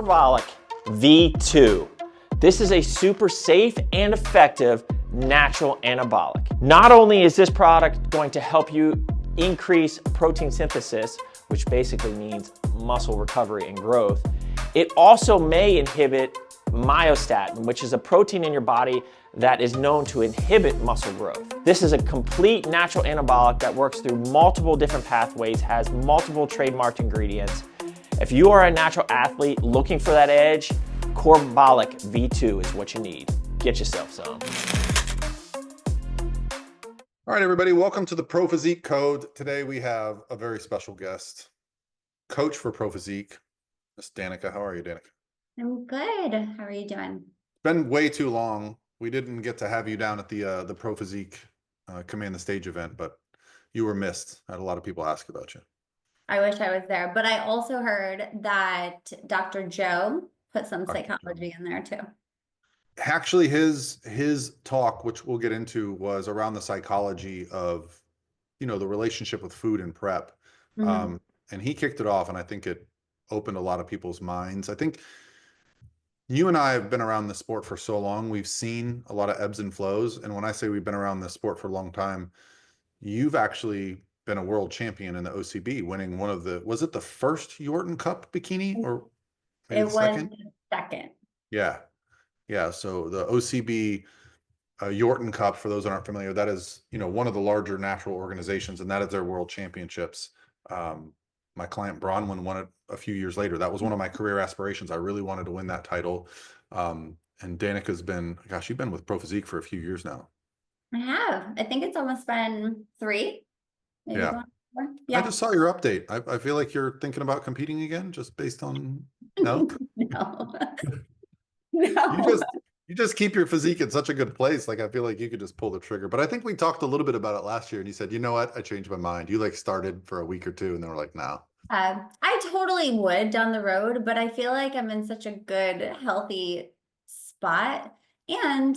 Qualif V2. This is a super safe and effective natural anabolic. Not only is this product going to help you increase protein synthesis, which basically means muscle recovery and growth, it also may inhibit myostatin, which is a protein in your body that is known to inhibit muscle growth. This is a complete natural anabolic that works through multiple different pathways, has multiple trademarked ingredients. If you are a natural athlete looking for that edge, Qualif V2 is what you need. Get yourself some. All right, everybody, welcome to the Pro Physique Code. Today we have a very special guest, coach for Pro Physique, Miss Danica. How are you, Danica? I'm good. How are you doing? It's been way too long. We didn't get to have you down at the Pro Physique Command the Stage event, but you were missed. I had a lot of people ask about you. I wish I was there, but I also heard that Dr. Joe put some psychology in there too. Actually, his talk, which we'll get into, was around the psychology of, the relationship with food and prep. Mm-hmm. And he kicked it off, and I think it opened a lot of people's minds. I think you and I have been around the sport for so long. We've seen a lot of ebbs and flows. And when I say we've been around the sport for a long time, you've actually been a world champion in the OCB, winning one of was it the first Yorton Cup bikini or maybe the second? Second. Yeah. Yeah. So the OCB Yorton Cup, for those that aren't familiar, that is, one of the larger natural organizations, and that is their world championships. My client Bronwyn won it a few years later. That was one of my career aspirations. I really wanted to win that title. And Danica's been, you've been with Pro Physique for a few years now. I have. I think it's almost been 3. Maybe Yeah. Yeah. I just saw your update. I feel like you're thinking about competing again, just based on, no? No. You just keep your physique in such a good place. Like, I feel like you could just pull the trigger. But I think we talked a little bit about it last year, and you said, you know what? I changed my mind. You started for a week or two, and then we're like, no. I totally would down the road, but I feel like I'm in such a good, healthy spot, and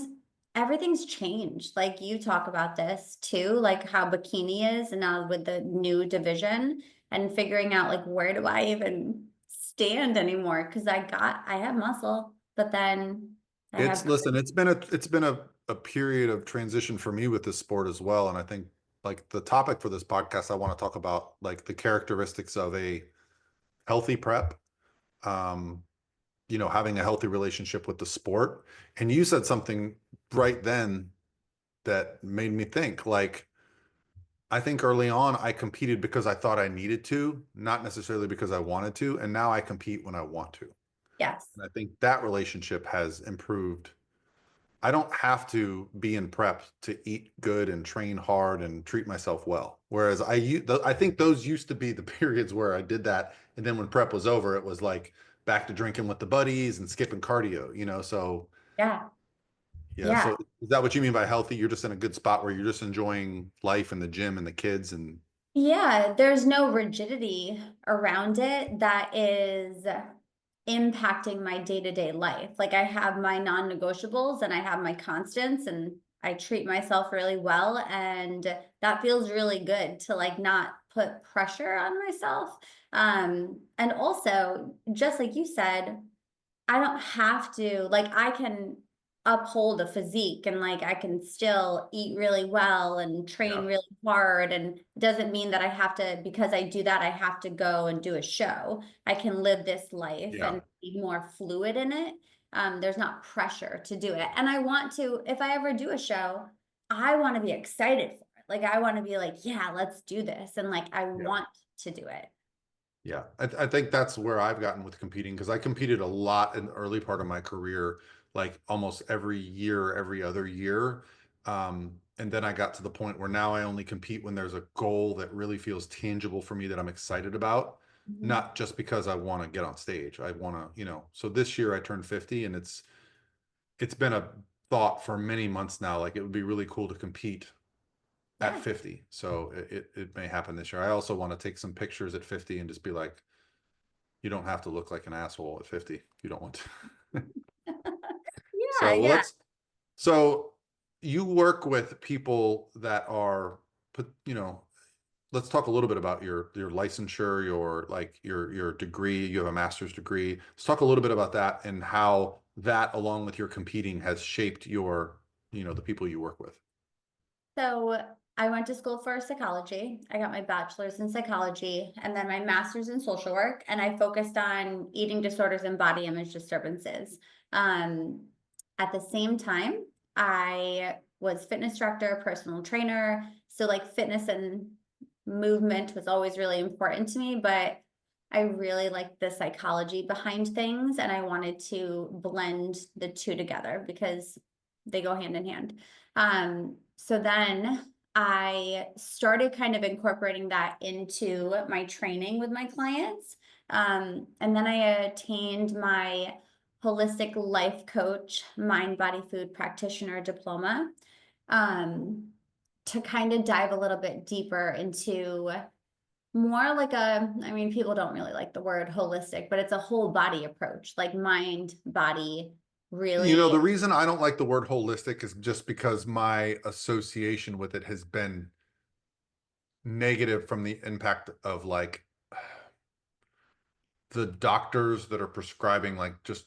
everything's changed. Like, you talk about this too, like how bikini is, and now with the new division and figuring out like, where do I even stand anymore? Because I have muscle, but then Listen, it's been a period of transition for me with this sport as well. And I think, like, the topic for this podcast, I want to talk about like the characteristics of a healthy prep, having a healthy relationship with the sport. And you said something right then that made me think, like, I think early on I competed because I thought I needed to, not necessarily because I wanted to. And now I compete when I want to. Yes. And I think that relationship has improved. I don't have to be in prep to eat good and train hard and treat myself well. Whereas I think those used to be the periods where I did that. And then when prep was over, it was like back to drinking with the buddies and skipping cardio, so. Yeah. Yeah. So is that what you mean by healthy? You're just in a good spot where you're just enjoying life and the gym and the kids and. Yeah, there's no rigidity around it that is impacting my day-to-day life. Like, I have my non-negotiables and I have my constants, and I treat myself really well, and that feels really good to like not put pressure on myself. And also, just like you said, I don't have to, like, I can uphold a physique, and like I can still eat really well and train really hard, and it doesn't mean that I have to, because I do that, I have to go and do a show. I can live this life and be more fluid in it. There's not pressure to do it. And I want to, if I ever do a show, I want to be excited for it. Like, I want to be like, yeah, let's do this. And like, I want to do it. Yeah, I think that's where I've gotten with competing, because I competed a lot in the early part of my career, like almost every year, every other year. And then I got to the point where now I only compete when there's a goal that really feels tangible for me, that I'm excited about, not just because I want to get on stage. I want to, so this year I turned 50, and it's been a thought for many months now. Like, it would be really cool to compete at 50. So it may happen this year. I also want to take some pictures at 50 and just be like, you don't have to look like an asshole at 50 if you don't want to. So you work with people that are, let's talk a little bit about your licensure, your degree. You have a master's degree. Let's talk a little bit about that and how that, along with your competing, has shaped your, the people you work with. So I went to school for psychology. I got my bachelor's in psychology and then my master's in social work. And I focused on eating disorders and body image disturbances. Um, at the same time, I was fitness director, personal trainer. So like fitness and movement was always really important to me, but I really liked the psychology behind things and I wanted to blend the two together because they go hand in hand. So then I started kind of incorporating that into my training with my clients. And then I attained my holistic life coach, mind, body, food practitioner diploma, to kind of dive a little bit deeper into more like I mean, people don't really like the word holistic, but it's a whole body approach, like mind, body, The really. reason I don't like the word holistic is just because my association with it has been negative from the impact of like the doctors that are prescribing like just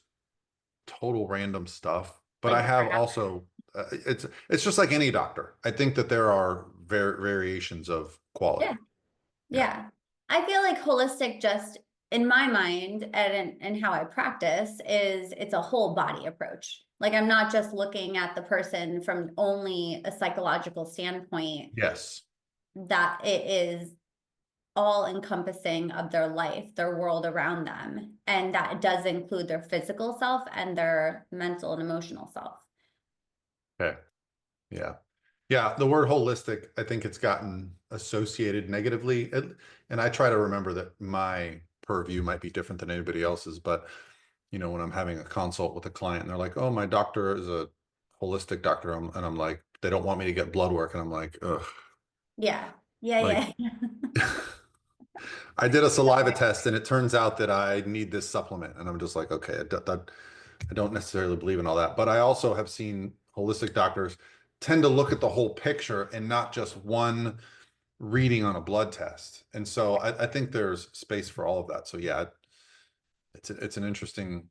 total random stuff. But I Like, have also, it's just like any doctor. I think that there are variations of yeah, quality. Yeah. yeah. I feel like holistic just in my mind and how I practice is it's a whole body approach. Like I'm not just looking at the person from only a psychological standpoint, Yes. that it is all encompassing of their life, their world around them. And that does include their physical self and their mental and emotional self. Okay. Yeah. Yeah. The word holistic, I think it's gotten associated negatively. And I try to remember that my purview might be different than anybody else's. But, when I'm having a consult with a client and they're like, oh, my doctor is a holistic doctor. And I'm like, they don't want me to get blood work. And I'm like, ugh. Yeah. Yeah. Like, Yeah. I did a saliva test and it turns out that I need this supplement. And I'm just like, okay, I don't necessarily believe in all that. But I also have seen holistic doctors tend to look at the whole picture and not just one reading on a blood test. And so I think there's space for all of that. So yeah, it's an interesting,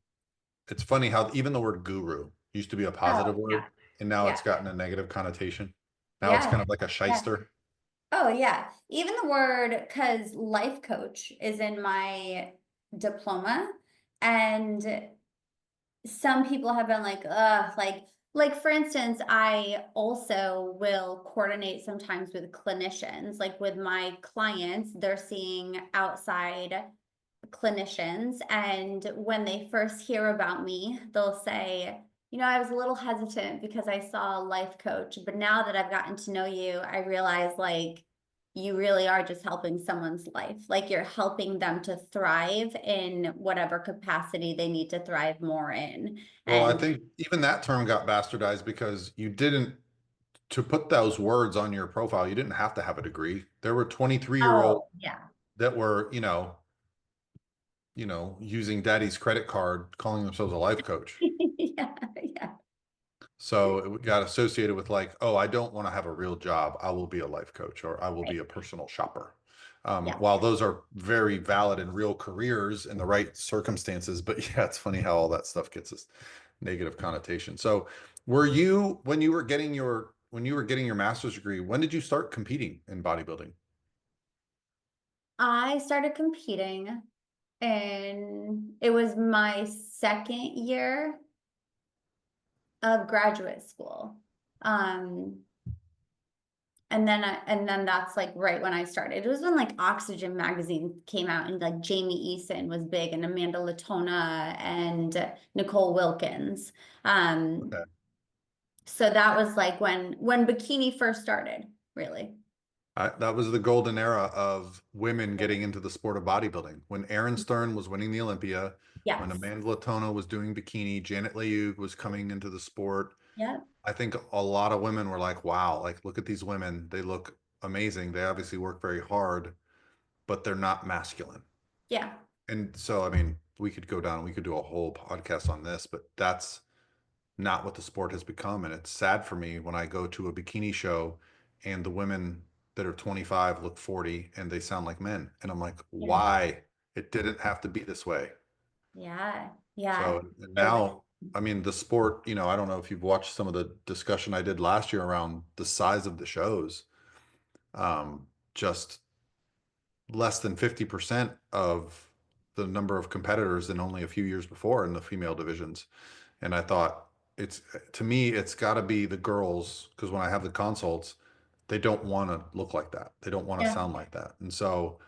it's funny how even the word guru used to be a Oh, positive yeah. word and now Yeah. it's gotten a negative connotation. Now it's Yeah. kind of like a Yeah. shyster. Oh, yeah. Even the word, because life coach is in my diploma. And some people have been like, like for instance, I also will coordinate sometimes with clinicians, like with my clients, they're seeing outside clinicians. And when they first hear about me, they'll say, I was a little hesitant because I saw a life coach, but now that I've gotten to know you, I realize like you really are just helping someone's life. Like you're helping them to thrive in whatever capacity they need to thrive more in. Well, I And think even that term got bastardized because you didn't, to put those words on your profile, you didn't have to have a degree. There were 23-year-old oh, yeah. that were, using daddy's credit card, calling themselves a life coach. Yeah, yeah, So it got associated with like, oh, I don't want to have a real job. I will be a life coach or I will right. be a personal shopper. Yeah. While those are very valid and real careers in the right circumstances, but yeah, it's funny how all that stuff gets this negative connotation. So when you were getting your master's degree, when did you start competing in bodybuilding? I started competing and it was my second year of graduate school. Um, and then that's like right when I started. It was when like Oxygen magazine came out and like Jamie Eason was big and Amanda Latona and Nicole Wilkins. Um, Okay. so that was like when bikini first started, really. That was the golden era of women getting into the sport of bodybuilding. When Aaron Stern was winning the Olympia, when Yes. Amanda Latona was doing bikini, Janet Leugh was coming into the sport. Yeah. I think a lot of women were like, wow, like look at these women. They look amazing. They obviously work very hard, but they're not masculine. Yeah. And so, I mean, we could do a whole podcast on this, but that's not what the sport has become. And it's sad for me when I go to a bikini show and the women that are 25 look 40 and they sound like men. And I'm like, Yeah. why? It didn't have to be this way. Yeah. Yeah. So now, I mean, the sport, I don't know if you've watched some of the discussion I did last year around the size of the shows. Just less than 50% of the number of competitors than only a few years before in the female divisions. And I thought to me, it's got to be the girls, because when I have the consults, they don't want to look like that. They don't want to Yeah. sound like that. And so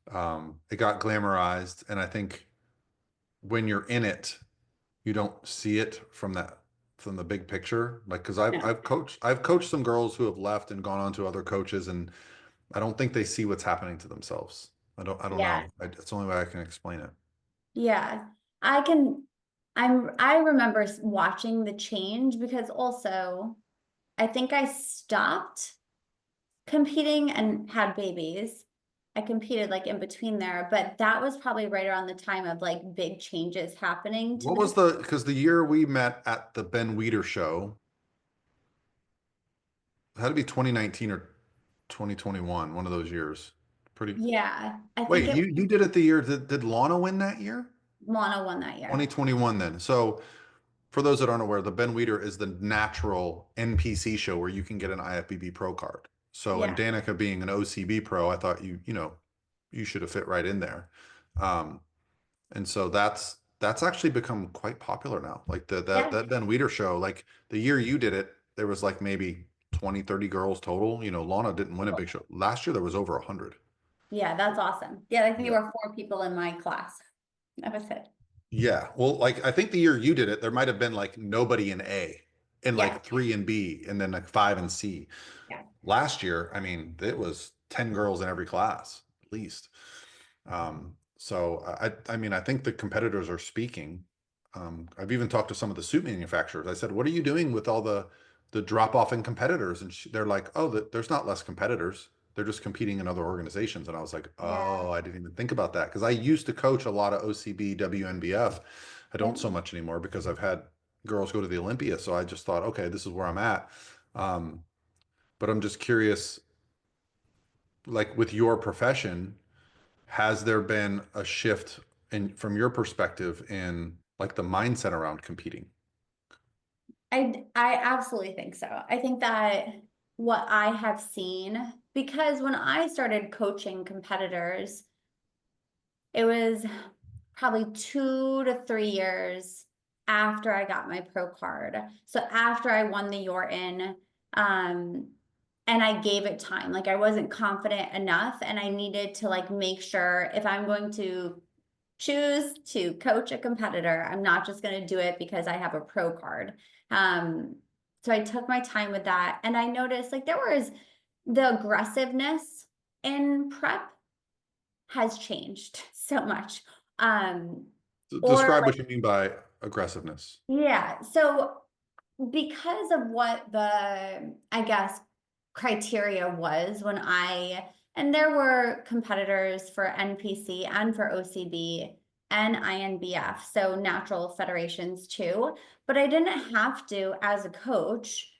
it got glamorized. And I think when you're in it, you don't see it from the big picture. Like, because No. I've coached some girls who have left and gone on to other coaches, and I don't think they see what's happening to themselves. I don't Yeah. know. It's the only way I can explain it. Yeah. I can, I remember watching the change because also I think I stopped competing and had babies. I competed like in between there, but that was probably right around the time of like big changes happening to What the, was because the year we met at the Ben Weider show, it had to be 2019 or 2021, one of those years. Pretty, yeah, I think wait, it you did it the year, did Lana win that year? Mono won that year. 2021 then. So for those that aren't aware, the Ben Weider is the natural NPC show where you can get an IFBB pro card. So, and Yeah, Danica being an OCB pro, I thought you should have fit right in there. Um, and so that's actually become quite popular now. Like yeah, that Ben Weider show, like the year you did it, there was like maybe 20, 30 girls total. Lana didn't win a big show. Last year there was over 100. yeah, that's awesome. Yeah, I think Yeah. there were 4 people in my class. That was it. Yeah. Well, like I think the year you did it, there might have been like nobody in A and Yeah, like 3 in B and then like 5 in C. yeah, Last year, I mean, it was 10 girls in every class, at least. So I mean, I think the competitors are speaking. I've even talked to some of the suit manufacturers. I said, "What are you doing with all the drop off in competitors?" And they're like, "Oh, there's not less competitors. They're just competing in other organizations." And I was like, yeah, "Oh, I didn't even think about that," because I used to coach a lot of OCB, WNBF. I yeah. don't so much anymore because I've had girls go to the Olympia. So I just thought, okay, this is where I'm at. Um, but I'm just curious, like with your profession, has there been a shift from your perspective in like the mindset around competing? I absolutely think so. I think that what I have seen, because when I started coaching competitors, it was probably 2 to 3 years after I got my pro card. So after I won the Yorton, um, and I gave it time, like I wasn't confident enough, and I needed to like make sure if I'm going to choose to coach a competitor, I'm not just going to do it because I have a pro card. Um, so I took my time with that, and I noticed like there was the aggressiveness in prep has changed so much. Um, or Describe like, what you mean by aggressiveness. yeah, so because of what the, I guess, criteria was when and there were competitors for NPC and for OCB and INBF, so natural federations too, but I didn't have to, as a coach,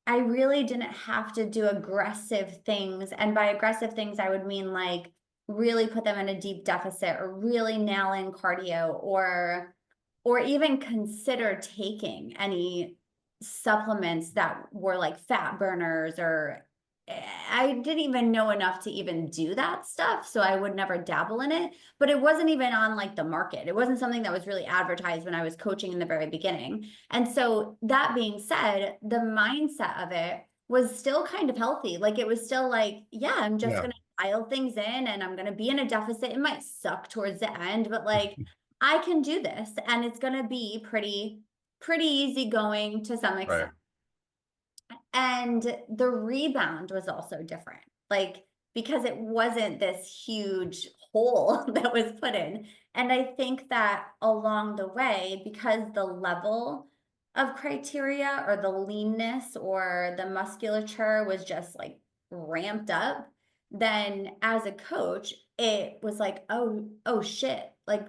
I really didn't have to do aggressive things. And by aggressive things, I would mean like really put them in a deep deficit or really nail in cardio or even consider taking any supplements that were like fat burners or I didn't even know enough to even do that stuff. So I would never dabble in it, but it wasn't even on like the market. It wasn't something that was really advertised when I was coaching in the very beginning. And so that being said, the mindset of it was still kind of healthy. Like it was still like, yeah, I'm just Yeah. going to dial things in and I'm going to be in a deficit. It might suck towards the end, but like I can do this and it's going to be pretty easy going to some Right. extent. And the rebound was also different, like because it wasn't this huge hole that was put in. And I think that along the way, because the level of criteria or the leanness or the musculature was just like ramped up, then as a coach, it was like, oh shit, like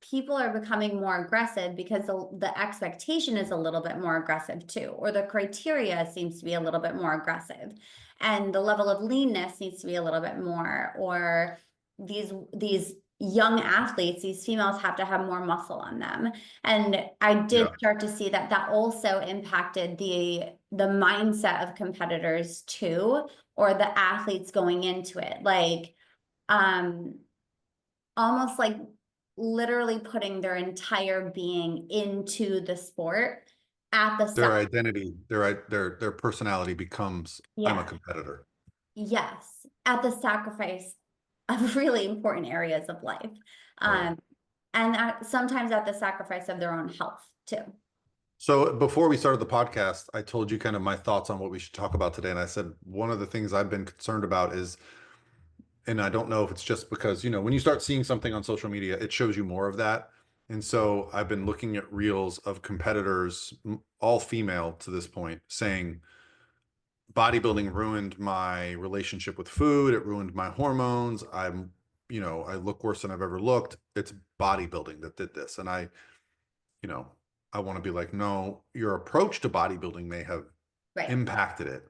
people are becoming more aggressive because the expectation is a little bit more aggressive too, or the criteria seems to be a little bit more aggressive, and the level of leanness needs to be a little bit more, or these young athletes, these females have to have more muscle on them. And I did Yeah. start to see that that also impacted the mindset of competitors too, or the athletes going into it. Like, almost like literally putting their entire being into the sport at the Their sac. identity, their personality becomes, I'm a Yeah, competitor. yes, at the sacrifice of really important areas of life. Right. Um, and sometimes at the sacrifice of their own health too. So before we started the podcast, I told you kind of my thoughts on what we should talk about today. And I said, one of the things I've been concerned about is, and I don't know if it's just because, when you start seeing something on social media, it shows you more of that. And so I've been looking at reels of competitors, all female to this point, saying bodybuilding ruined my relationship with food. It ruined my hormones. I look worse than I've ever looked. It's bodybuilding that did this. And you know, I want to be like, no, your approach to bodybuilding may have Right. impacted it,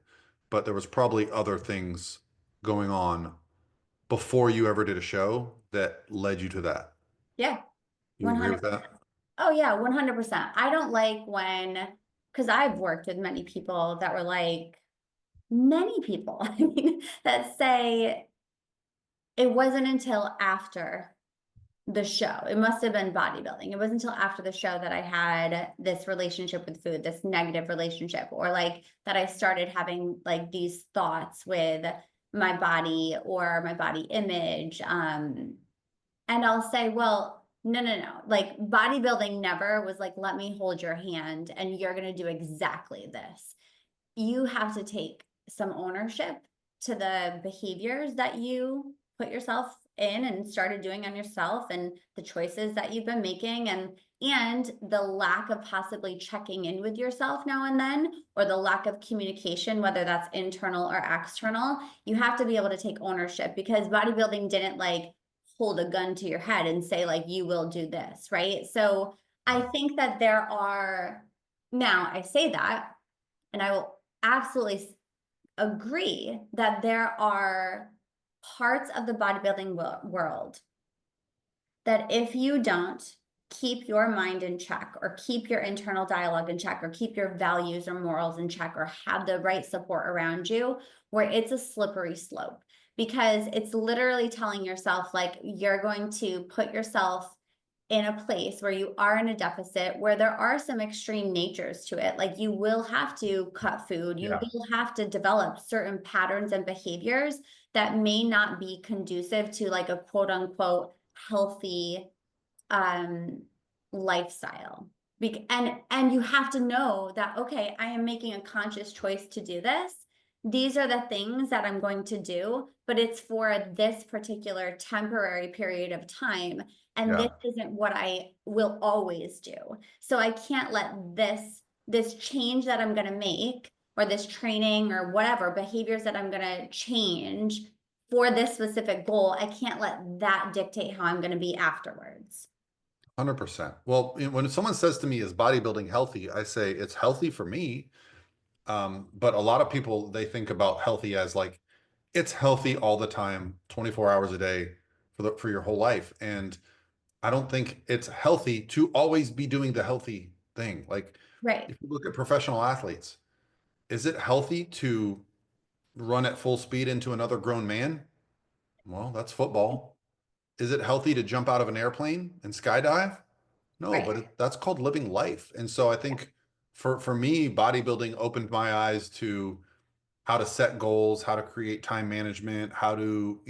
but there was probably other things going on before you ever did a show that led you to that. Yeah. You agree with 100%. that? Oh yeah, 100%. I don't like when, because I've worked with many people that were like, many people, I mean, that say it wasn't until after the show. It must have been bodybuilding. It wasn't until after the show that I had this relationship with food, this negative relationship, or like that I started having like these thoughts with my body or my body image. And I'll say, well, no, no, no. Like bodybuilding never was like, let me hold your hand and you're going to do exactly this. You have to take some ownership to the behaviors that you put yourself in and started doing on yourself, and the choices that you've been making, and the lack of possibly checking in with yourself now and then, or the lack of communication, whether that's internal or external. You have to be able to take ownership, because bodybuilding didn't like hold a gun to your head and say like you will do this, right? So I think that there are, now I say that, and I will absolutely agree that there are parts of the bodybuilding world that if you don't keep your mind in check, or keep your internal dialogue in check, or keep your values or morals in check, or have the right support around you, where it's a slippery slope, because it's literally telling yourself like you're going to put yourself in a place where you are in a deficit, where there are some extreme natures to it. Like you will have to cut food, you Yeah. will have to develop certain patterns and behaviors that may not be conducive to like a quote unquote healthy um lifestyle. And you have to know that, okay, I am making a conscious choice to do this. These are the things that I'm going to do, but it's for this particular temporary period of time. And this Yeah. isn't what I will always do. So I can't let this change that I'm going to make, or this training or whatever behaviors that I'm going to change for this specific goal, I can't let that dictate how I'm going to be afterwards. 100%. Well, when someone says to me, is bodybuilding healthy? I say it's healthy for me. But a lot of people, they think about healthy as like, it's healthy all the time, 24 hours a day for your whole life. And I don't think it's healthy to always be doing the healthy thing. Like Right, if you look at professional athletes, is it healthy to run at full speed into another grown man? Well, that's football. Is it healthy to jump out of an airplane and skydive? No, right. but that's called living life. And so I think for me, bodybuilding opened my eyes to how to set goals, how to create time management, how to,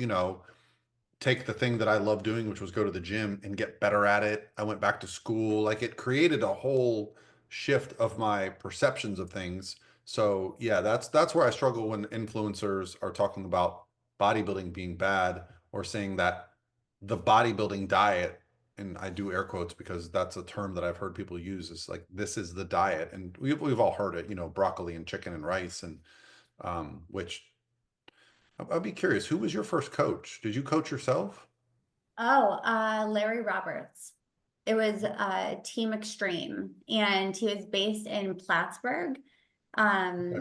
take the thing that I love doing, which was go to the gym and get better at it. I went back to school. Like it created a whole shift of my perceptions of things. So yeah, that's where I struggle when influencers are talking about bodybuilding being bad, or saying that the bodybuilding diet, and I do air quotes because that's a term that I've heard people use, is like this is the diet, and we've all heard it, broccoli and chicken and rice, and which I'd be curious, who was your first coach? Did you coach yourself? Oh, Larry Roberts. It was Team Extreme, and he was based in Plattsburgh. Okay.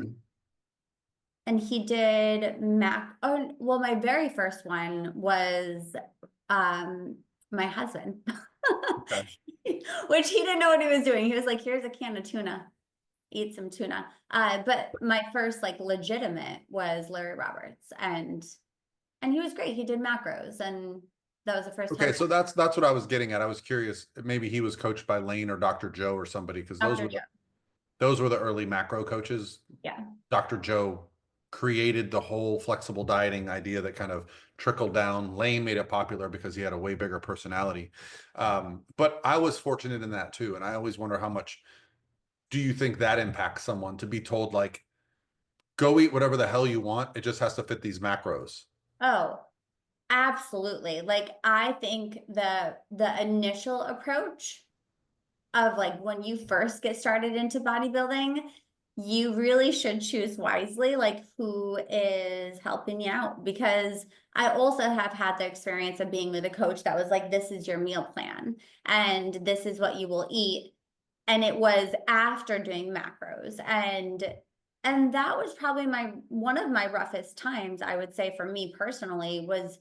And he did oh, well, my very first one was my husband, Okay. which he didn't know what he was doing. He was like, here's a can of tuna, eat some tuna. But my first like legitimate was Larry Roberts, and he was great. He did macros, and that was the first Okay, time. so that's what I was getting at. I was curious, maybe he was coached by Lane or Dr. Joe or somebody, because Dr. Joe. those were the early macro coaches. Yeah. Dr. Joe created the whole flexible dieting idea that kind of trickled down. Lane made it popular because he had a way bigger personality. But I was fortunate in that too. And I always wonder, how much do you think that impacts someone to be told, like, go eat whatever the hell you want, it just has to fit these macros? Oh, absolutely. Like I think the initial approach of like when you first get started into bodybuilding, you really should choose wisely, like who is helping you out. Because I also have had the experience of being with a coach that was like, this is your meal plan and this is what you will eat. And it was after doing macros, and that was probably one of my roughest times, I would say, for me personally, was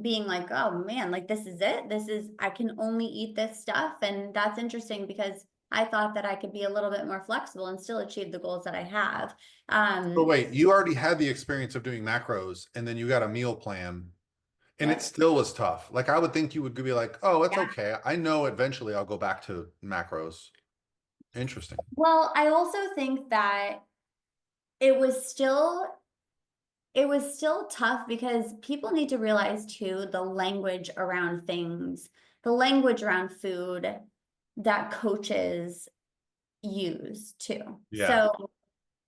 being like, oh man, like this is it. I can only eat this stuff. And that's interesting because I thought that I could be a little bit more flexible and still achieve the goals that I have. But wait, you already had the experience of doing macros and then you got a meal plan and it Yep. still was tough. Like, I would think you would be like, oh, it's Yeah. okay. I know eventually I'll go back to macros. Interesting. Well, I also think that it was still tough because people need to realize too the language around things, the language around food that coaches use too. Yeah. So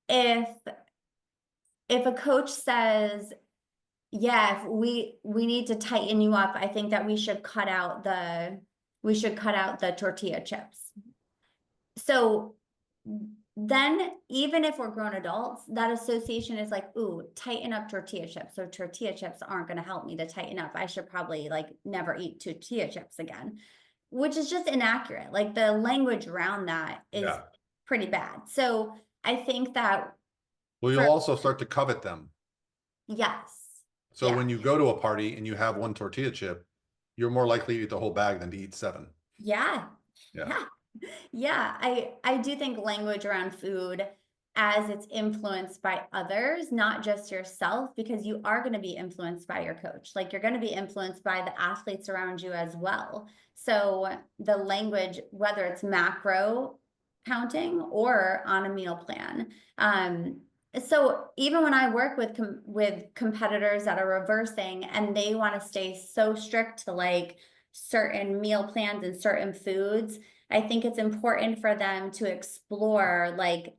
if a coach says, yeah, if we need to tighten you up, I think that we should cut out the tortilla chips. So then even if we're grown adults, that association is like, ooh, tighten up tortilla chips. So tortilla chips aren't going to help me to tighten up. I should probably like never eat tortilla chips again, which is just inaccurate. Like the language around that is Yeah. pretty bad. So I think that Well, you'll also start to covet them. yes. So Yeah. when you go to a party and you have one tortilla chip, you're more likely to eat the whole bag than to eat 7. Yeah. Yeah. Yeah. Yeah, I do think language around food as it's influenced by others, not just yourself, because you are going to be influenced by your coach. Like you're going to be influenced by the athletes around you as well. So the language, whether it's macro counting or on a meal plan. So even when I work with competitors that are reversing and they want to stay so strict to like certain meal plans and certain foods, I think it's important for them to explore like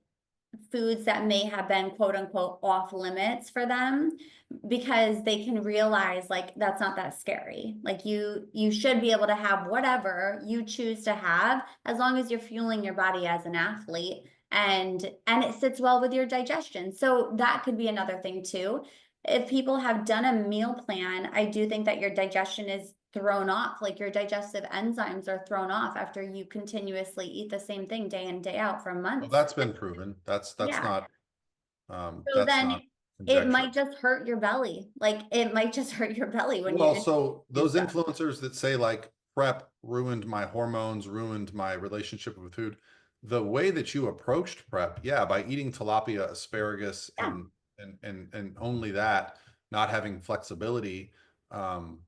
foods that may have been quote unquote off limits for them, because they can realize like that's not that scary. Like you should be able to have whatever you choose to have as long as you're fueling your body as an athlete, and it sits well with your digestion. So that could be another thing too. If people have done a meal plan, I do think that your digestion is thrown off, like your digestive enzymes are thrown off after you continuously eat the same thing day in, day out for Well, months. that's been proven. That's Yeah. not So that's then not it conjecture. might just hurt your belly. Like it might just hurt your belly when Well, you so do those stuff. influencers that say like prep ruined my hormones, ruined my relationship with food, the way that you approached prep, yeah, by eating tilapia, asparagus, Yeah. and only that, not having flexibility. Um,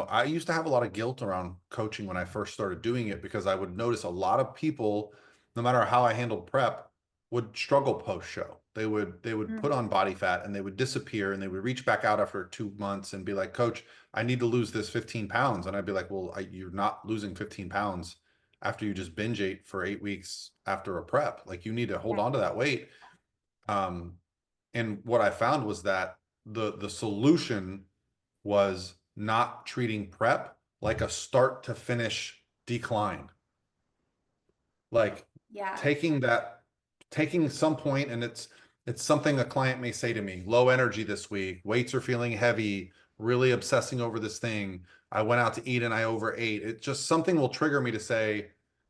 I used to have a lot of guilt around coaching when I first started doing it because I would notice a lot of people, no matter how I handled prep, would struggle post show. They would put on body fat and they would disappear and they would reach back out after 2 months and be like, Coach, I need to lose this 15 pounds. And I'd be like, well, you're not losing 15 pounds after you just binge ate for 8 weeks after a prep. Like you need to hold Yeah. on to that weight. Um, and what I found was that the solution was not treating prep like a start to finish decline. Like Yeah. taking some point, and it's something a client may say to me, low energy this week, weights are feeling heavy, really obsessing over this thing. I went out to eat and I overate. It just something will trigger me to say,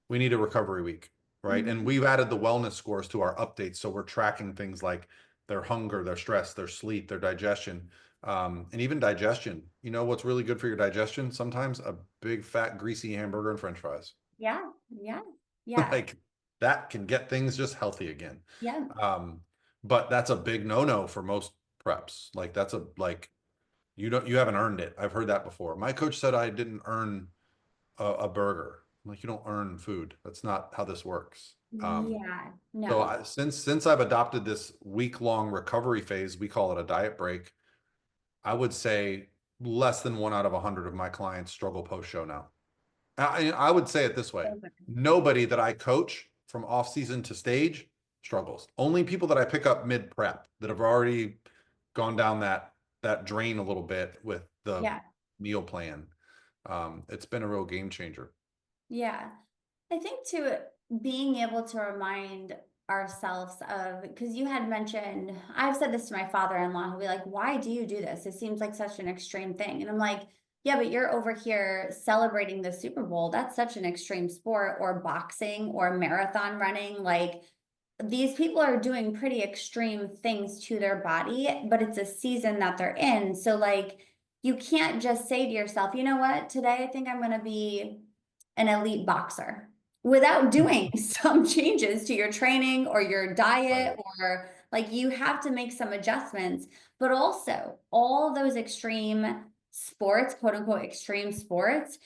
we need a recovery week, right? And Mhm. we've added the wellness scores to our updates. So we're tracking things like their hunger, their stress, their sleep, their digestion, and even digestion. You know what's really good for your digestion? Sometimes a big, fat, greasy hamburger and French fries. Yeah, yeah, yeah, Like that can get things just healthy again. yeah. Um, but that's a big no-no for most preps. Like that's a like you haven't earned it. I've heard that before. My coach said I didn't earn a burger. I'm like, you don't earn food. That's not how this works. Yeah, So no. since I've adopted this week-long recovery phase, we call it a diet break. I would say less than 1 out of 100 of my clients struggle post-show now. I would say it this way. Okay. Nobody that I coach from off season to stage struggles. Only people that I pick up mid prep that have already gone down that drain a little bit with the Yeah, meal plan. It's been a real game changer. yeah. I think too, being able to remind ourselves of, because you had mentioned, I've said this to my father-in-law, who'll be like, why do you do this? It seems like such an extreme thing. And I'm like, yeah, but you're over here celebrating the Super Bowl. That's such an extreme sport, or boxing or marathon running. Like, these people are doing pretty extreme things to their body, but it's a season that they're in. So like, you can't just say to yourself, you know what, today I think I'm going to be an elite boxer without doing some changes to your training or your diet, Right. or like, you have to make some adjustments. But also all those extreme sports, quote unquote extreme sports,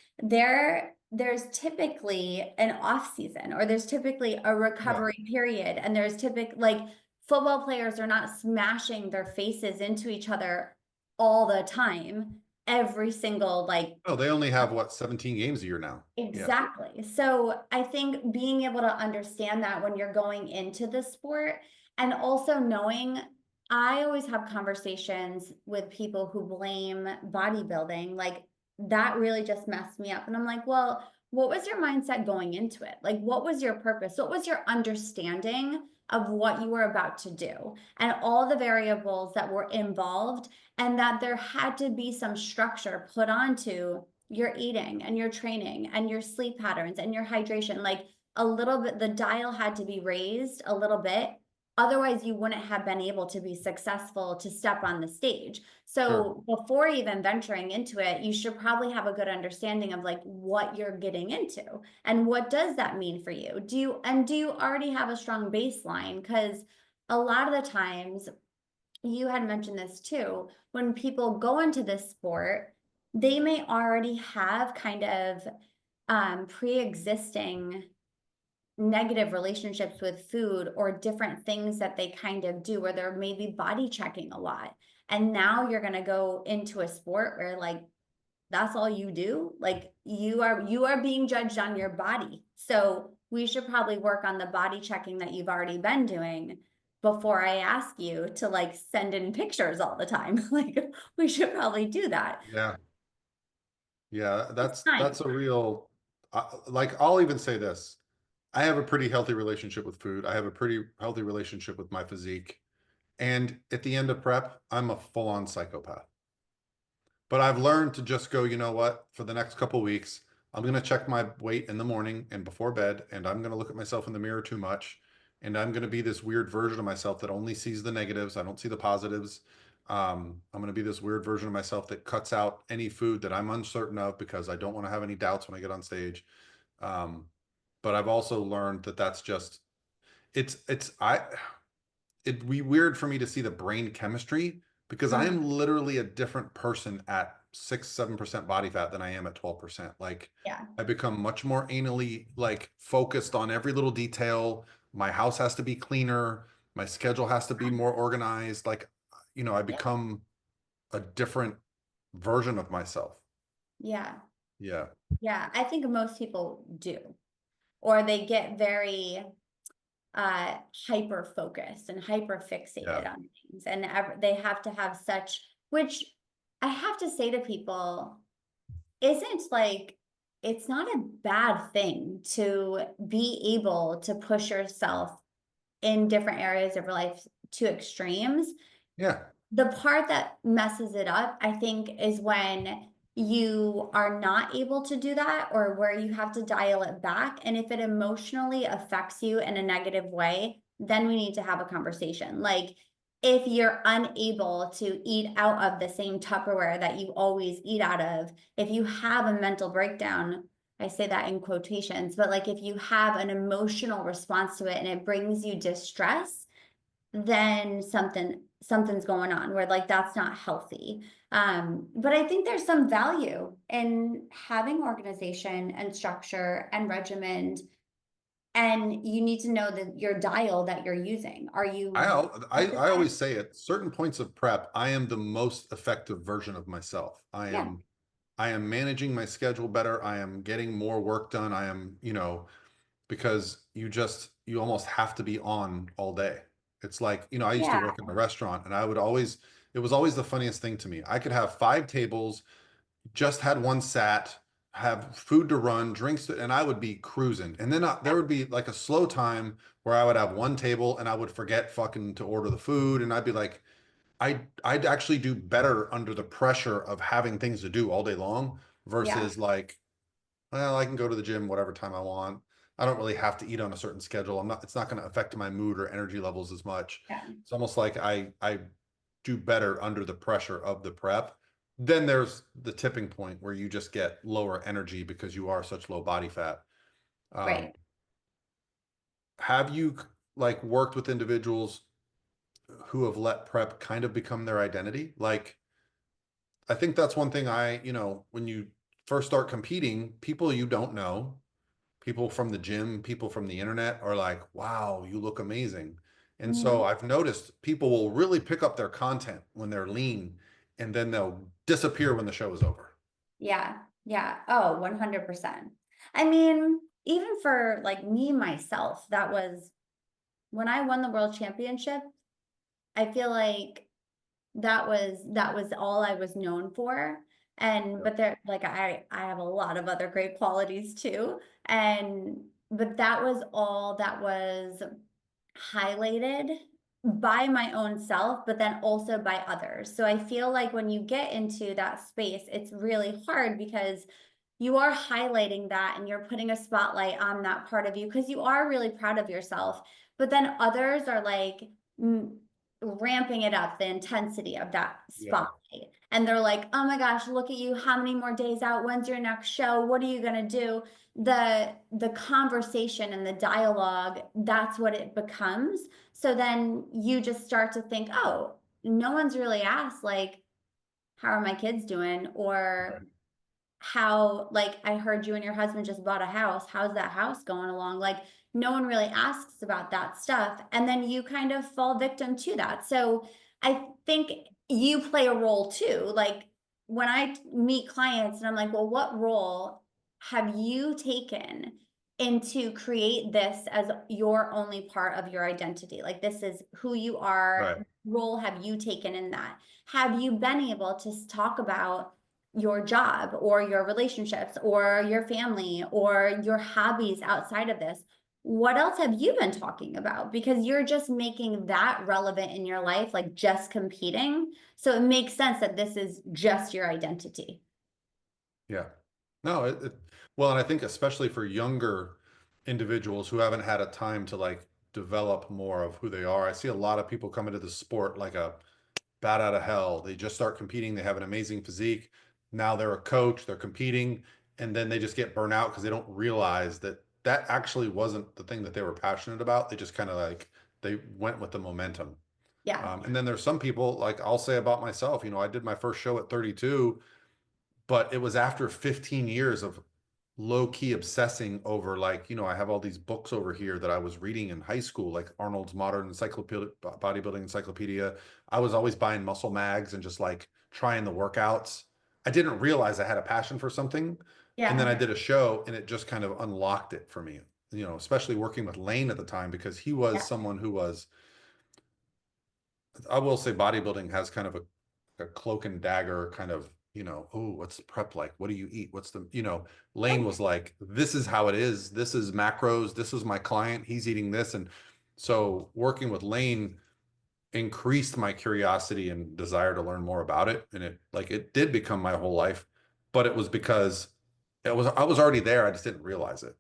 there's typically an off season, or there's typically a Yeah. recovery period, and there's typically, like, football players are not smashing their faces into each other all the time, every single, like, Oh, they only have what, 17 games a year now. Yeah. exactly. So I think being able to understand that when you're going into the sport, and also knowing, I always have conversations with people who blame bodybuilding, like, that really just messed me up. And I'm like, well, what was your mindset going into it? Like, what was your purpose? What was your understanding of what you were about to do, and all the variables that were involved, and that there had to be some structure put onto your eating and your training and your sleep patterns and your hydration. Like, a little bit, the dial had to be raised a little bit. Otherwise, you wouldn't have been able to be successful to step on the stage. Sure. So before even venturing into it, you should probably have a good understanding of like what you're getting into, and what does that mean for you? Do you already have a strong baseline? Because a lot of the times, you had mentioned this too, when people go into this sport, they may already have kind of pre-existing negative relationships with food, or different things that they kind of do, where they're maybe body checking a lot. And now you're going to go into a sport where, like, that's all you do. Like, you are being judged on your body. So we should probably work on the body checking that you've already been doing before I ask you to, like, send in pictures all the time. Like, we should probably do that. Yeah. Yeah. It's That's time. that's a real like I'll even say this. I have a pretty healthy relationship with food. I have a pretty healthy relationship with my physique. And at the end of prep, I'm a full-on psychopath. But I've learned to just go, you know what, for the next couple weeks, I'm going to check my weight in the morning and before bed, and I'm going to look at myself in the mirror too much. And I'm going to be this weird version of myself that only sees the negatives. I don't see the positives. I'm going to be this weird version of myself that cuts out any food that I'm uncertain of because I don't want to have any doubts when I get on stage. Um, but I've also learned that that's just it'd be weird for me to see the brain chemistry because I Mm, am literally a different person at 6, 7% body fat than I am at 12%. Like yeah. I become much more anally like focused on every little detail. My house has to be cleaner. My schedule has to be more organized. Like, I Yeah. become a different version of myself. Yeah. Yeah. Yeah. I think most people do, or they get very hyper focused and hyper Yeah. fixated on things, and they have to have such, which I have to say to people, isn't like, it's not a bad thing to be able to push yourself in different areas of your life to extremes. Yeah. The part that messes it up, I think, is when you are not able to do that or where you have to dial it back. And if it emotionally affects you in a negative way, then we need to have a conversation. Like if you're unable to eat out of the same Tupperware that you always eat out of, if you have a mental breakdown, I say that in quotations, but like if you have an emotional response to it and it brings you distress, then something's going on where like that's not healthy. But I think there's some value in having organization and structure and regimen, and you need to know that your dial that you're using. Are I, you al- I always say at certain points of prep, I am the most effective version of myself. yeah, I am managing my schedule better. I am getting more work done. I am, because you almost have to be on all day. It's like, I used to yeah, work in a restaurant and it was always the funniest thing to me. I could have 5 tables, just had one sat, have food to run, drinks, and I would be cruising. And then there would be like a slow time where I would have one table and I would forget fucking to order the food. And I'd be like, I'd actually do better under the pressure of having things to do all day long yeah, versus like, well, I can go to the gym whatever time I want. I don't really have to eat on a certain schedule. It's not going to affect my mood or energy levels as much. yeah. It's almost like I do better under the pressure of the prep. Then there's the tipping point where you just get lower energy because you are such low body fat. Um, Right. have you like worked with individuals who have let prep kind of become their identity? Like, I think that's one thing when you first start competing, people you don't know, people from the gym, people from the internet are like, wow, you look amazing. And so Mhm. I've noticed people will really pick up their content when they're lean and then they'll disappear when the show is over. Yeah, yeah. Oh, 100%. I mean, even for like me myself, that was when I won the world championship, I feel like that was all I was known for. And Yep. but there like I have a lot of other great qualities too. And but that was all that was highlighted by my own self, but then also by others. So I feel like when you get into that space, it's really hard because you are highlighting that and you're putting a spotlight on that part of you because you are really proud of yourself. But then others are like ramping it up, the intensity of that Yeah. spotlight. And they're like, oh my gosh, look at you. How many more days out? When's your next show? What are you going to do? The conversation and the dialogue, that's what it becomes. So then you just start to think, oh, no one's really asked, like, how are my kids doing? Or Right. how, like, I heard you and your husband just bought a house. How's that house going along? Like, no one really asks about that stuff. And then you kind of fall victim to that. So I think you play a role too. Like, when I meet clients and I'm like, well, what role have you taken into create this as your only part of your identity? Like, this is who you are. Right. Role have you taken in that? Have you been able to talk about your job or your relationships or your family or your hobbies outside of this? What else have you been talking about? Because you're just making that relevant in your life, like just competing. So it makes sense that this is just your identity. Yeah. No, well, and I think especially for younger individuals who haven't had a time to like develop more of who they are. I see a lot of people come into the sport like a bat out of hell. They just start competing. They have an amazing physique. Now they're a coach, they're competing, and then they just get burnt out because they don't realize that that actually wasn't the thing that they were passionate about. They just kind of like they went with the momentum. Yeah. And then there's some people like I'll say about myself, I did my first show at 32, but it was after 15 years of low key obsessing over like, I have all these books over here that I was reading in high school, like Arnold's Modern Encyclopedia, Bodybuilding Encyclopedia. I was always buying muscle mags and just like trying the workouts. I didn't realize I had a passion for something. And then Yeah. I did a show and it just kind of unlocked it for me, especially working with Lane at the time because he was Yeah. someone who was, I will say bodybuilding has kind of a cloak and dagger kind of, oh, what's prep like? What do you eat? Lane was like, this is how it is. This is macros. This is my client. He's eating this. And so working with Lane, increased my curiosity and desire to learn more about it. And it did become my whole life, but it was because I was already there. I just didn't realize it.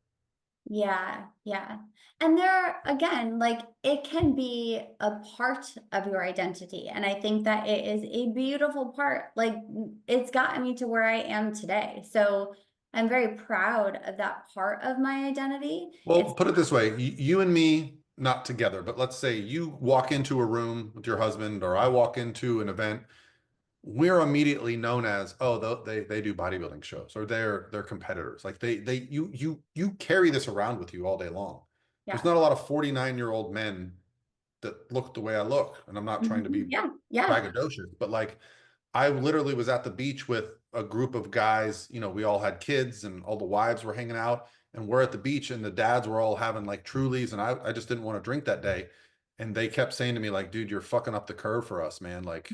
Yeah, yeah. And there, again, like it can be a part of your identity. And I think that it is a beautiful part. Like it's gotten me to where I am today. So I'm very proud of that part of my identity. Well, It's put it this way, you and me, not together, but let's say you walk into a room with your husband, or I walk into an event, we're immediately known as, oh, they do bodybuilding shows, or they're competitors. Like you carry this around with you all day long. There's yeah. not a lot of 49-year-old men that look the way I look, and I'm not trying to Mhm. be Yeah, yeah. braggadocious, but like I literally was at the beach with a group of guys. We all had kids and all the wives were hanging out, and we're at the beach and the dads were all having like Trulies, and I just didn't want to drink that day. And they kept saying to me, like, dude, you're fucking up the curve for us, man. Like,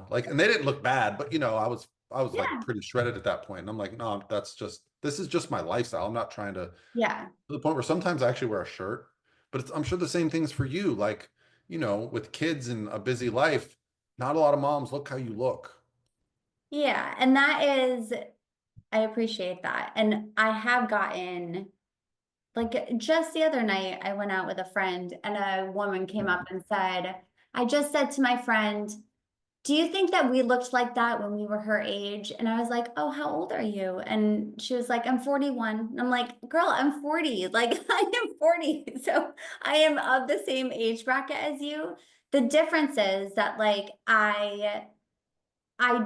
like, and they didn't look bad, but I was like Yeah, pretty shredded at that point. And I'm like, no, this is just my lifestyle. I'm not trying to yeah. the point where sometimes I actually wear a shirt, but I'm sure the same thing's for you. Like, with kids and a busy life, not a lot of moms look how you look. Yeah. And that is, I appreciate that. And I have gotten, like just the other night, I went out with a friend and a woman came up and said, I just said to my friend, do you think that we looked like that when we were her age? And I was like, oh, how old are you? And she was like, I'm 41. And I'm like, girl, I'm 40. Like I am 40. So I am of the same age bracket as you. The difference is that like I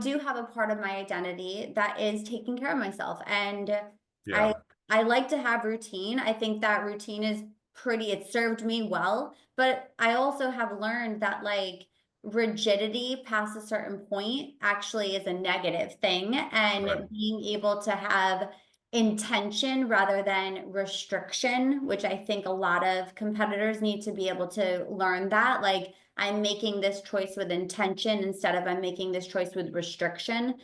do have a part of my identity that is taking care of myself. And I Yeah, I like to have routine. I think that routine is pretty, it served me well, but I also have learned that like rigidity past a certain point actually is a negative thing. right. And being able to have intention rather than restriction, which I think a lot of competitors need to be able to learn that. Like I'm making this choice with intention instead of I'm making this choice with restriction,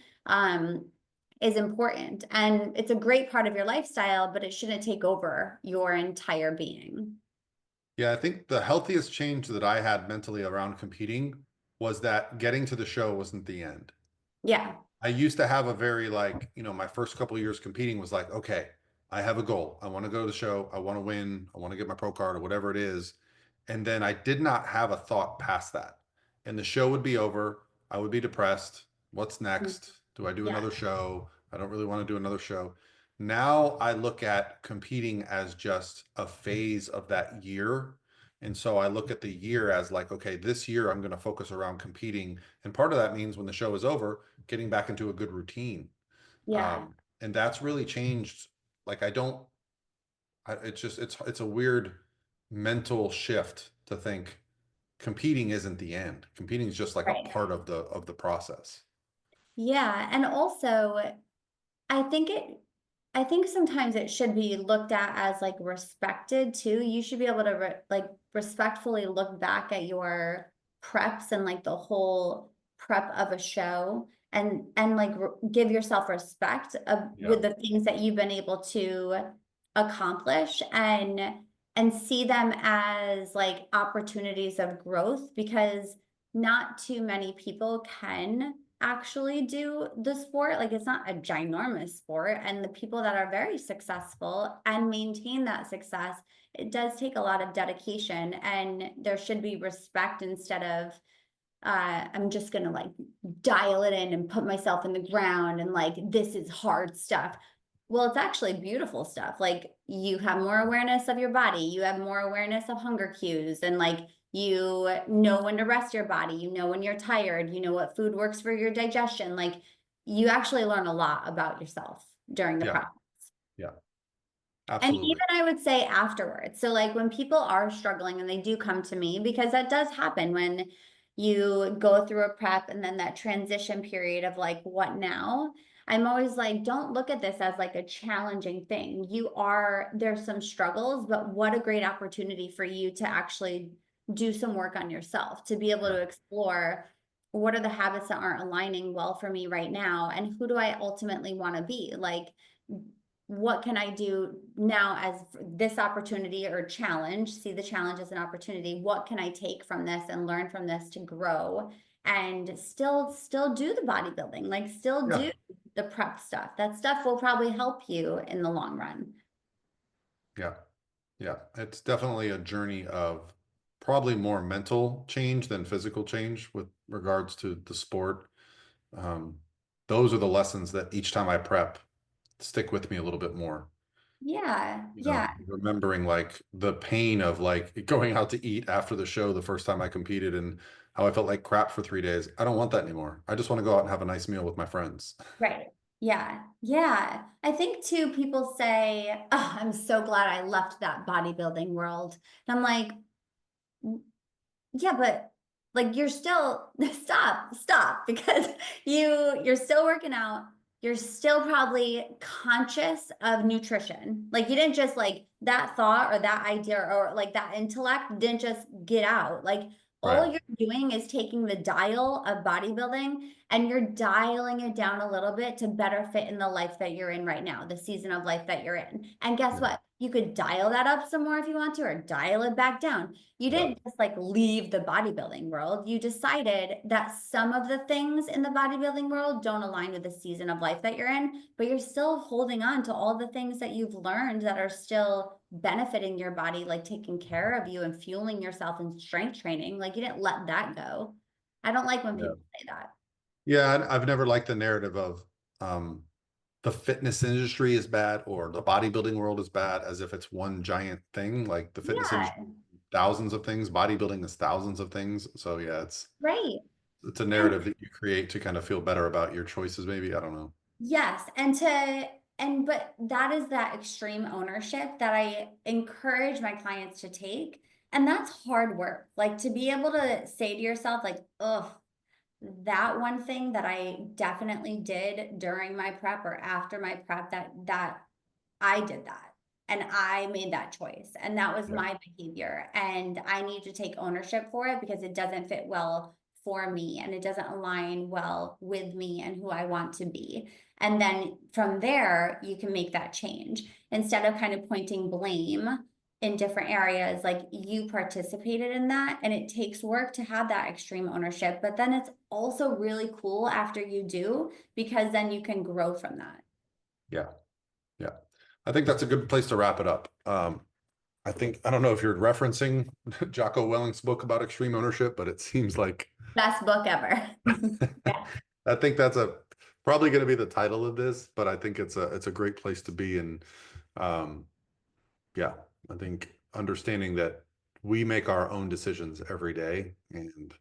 is important. And it's a great part of your lifestyle, but it shouldn't take over your entire being. Yeah, I think the healthiest change that I had mentally around competing was that getting to the show wasn't the end. Yeah. I used to have a very like, my first couple of years competing was like, okay, I have a goal. I want to go to the show. I want to win. I want to get my pro card or whatever it is. And then I did not have a thought past that. And the show would be over. I would be depressed. What's Mm. next? Do I do Yeah. another show? I don't really want to do another show. Now I look at competing as just a phase of that year. And so I look at the year as like, okay, this year I'm going to focus around competing. And part of that means when the show is over, getting back into a good routine. Yeah. And that's really changed. Like it's just, it's a weird mental shift to think competing isn't the end. Competing is just like a Right. part of the process. Yeah. And also, I think it, I think sometimes it should be looked at as like respected too. You should be able to like respectfully look back at your preps and like the whole prep of a show and like give yourself respect of Yeah. with the things that you've been able to accomplish and see them as like opportunities of growth because not too many people can actually do the sport. Like it's not a ginormous sport. And the people that are very successful and maintain that success, it does take a lot of dedication and there should be respect instead of I'm just gonna like dial it in and put myself in the ground and like this is hard stuff. Well, it's actually beautiful stuff. Like you have more awareness of your body, you have more awareness of hunger cues, and like you know when to rest your body, you know when you're tired, you know what food works for your digestion. Like you actually learn a lot about yourself during the Yeah. process. Yeah. And Absolutely. even I would say afterwards. So like when people are struggling and they do come to me, because that does happen when you go through a prep and then that transition period of like, what now? I'm always like, don't look at this as like a challenging thing. There's some struggles, but what a great opportunity for you to actually do some work on yourself, to be able Yeah. to explore what are the habits that aren't aligning well for me right now, and who do I ultimately want to be? Like what can I do now as this opportunity or challenge, see the challenge as an opportunity. What can I take from this and learn from this to grow and still do the bodybuilding, like still Yeah. do the prep stuff. That stuff will probably help you in the long run. Yeah. Yeah. It's definitely a journey of probably more mental change than physical change with regards to the sport. Um, those are the lessons that each time I prep stick with me a little bit more. Yeah. You Yeah. know, remembering like the pain of like going out to eat after the show the first time I competed and how I felt like crap for 3 days. I don't want that anymore. I just want to go out and have a nice meal with my friends. Right. Yeah. Yeah. I think too, people say, oh, I'm so glad I left that bodybuilding world. And I'm like, yeah, but like you're still stop because you're still working out. You're still probably conscious of nutrition. Like you didn't just like that thought or that idea or like that intellect didn't just get out. Like Right. all you're doing is taking the dial of bodybuilding and you're dialing it down a little bit to better fit in the life that you're in right now, the season of life that you're in. And guess Yeah. what? You could dial that up some more if you want to, or dial it back down. You Yeah. didn't just like leave the bodybuilding world. You decided that some of the things in the bodybuilding world don't align with the season of life that you're in, but you're still holding on to all the things that you've learned that are still benefiting your body, like taking care of you and fueling yourself in strength training. Like you didn't let that go. I don't like when Yeah. people say that. Yeah. I've never liked the narrative of um, the fitness industry is bad or the bodybuilding world is bad as if it's one giant thing. Like the fitness industry, Yeah, thousands of things. Bodybuilding is thousands of things. So yeah, right. it's a And narrative that you create to kind of feel better about your choices, maybe. I don't know. yes, but that is that extreme ownership that I encourage my clients to take. And that's hard work. Like to be able to say to yourself, like, oh, that one thing that I definitely did during my prep or after my prep, that I did that and I made that choice and that was Yeah. my behavior and I need to take ownership for it because it doesn't fit well for me and it doesn't align well with me and who I want to be. And then from there, you can make that change instead of kind of pointing blame in different areas. Like you participated in that and it takes work to have that extreme ownership, but then it's also really cool after you do because then you can grow from that. Yeah. Yeah. I think that's a good place to wrap it up. I think, I don't know if you're referencing Jocko Willing's book about extreme ownership, but it seems like Best book ever. Yeah. I think that's probably going to be the title of this, but I think it's a great place to be. And um, yeah, I think understanding that we make our own decisions every day and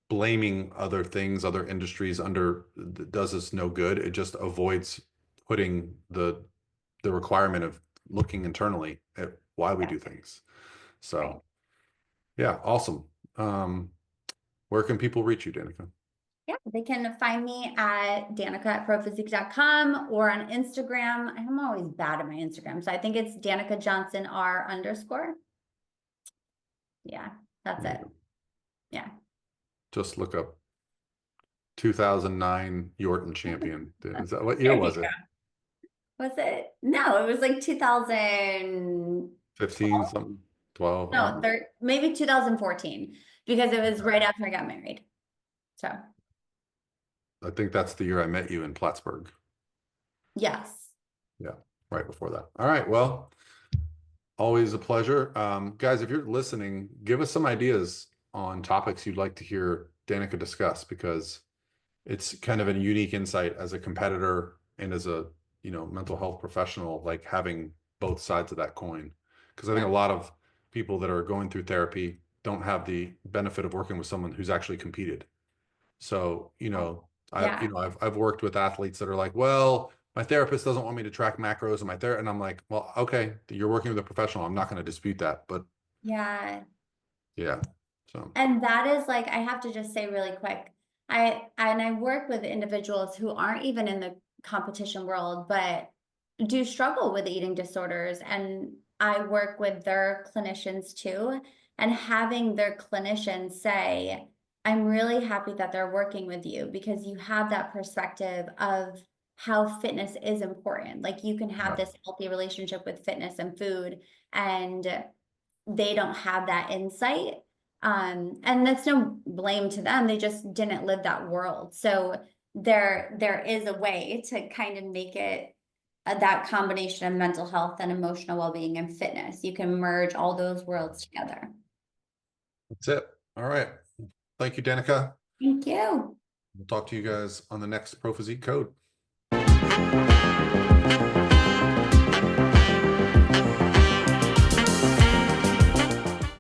blaming other things, other industries does us no good. It just avoids putting the requirement of looking internally at why we Yeah. do things. Right. So yeah, awesome. Um, where can people reach you, Danica? Yeah, they can find me at Danica at prophysique.com or on Instagram. I'm always bad at my Instagram. So I think it's Danica Johnson R _. Yeah, that's it. Yeah. Just look up 2009 Yorton champion. Is that what year There you was go. it? Was it? No, it was like 2012. 15 something, 12? I don't No, know. maybe 2014 because it was right after I got married. So, I think that's the year I met you in Plattsburgh. yes. Yeah, right before that. All right. Well, always a pleasure. Guys, if you're listening, give us some ideas on topics you'd like to hear Danica discuss because it's kind of a unique insight as a competitor and as a, mental health professional, like having both sides of that coin. Because I think Yeah. a lot of people that are going through therapy don't have the benefit of working with someone who's actually competed. So, Yeah. I've worked with athletes that are like, well, my therapist doesn't want me to track macros and and I'm like, well, okay, you're working with a professional. I'm not going to dispute that, but Yeah. yeah. So And that is like, I have to just say really quick, I work with individuals who aren't even in the competition world, but do struggle with eating disorders. And I work with their clinicians too. And having their clinicians say, I'm really happy that they're working with you because you have that perspective of how fitness is important. Like you can have Yeah. this healthy relationship with fitness and food, and they don't have that insight. And that's no blame to them. They just didn't live that world. So there is a way to kind of make it that combination of mental health and emotional well-being and fitness. You can merge all those worlds together. That's it. All right. Thank you, Danica. Thank you. We'll talk to you guys on the next Pro Physique Code.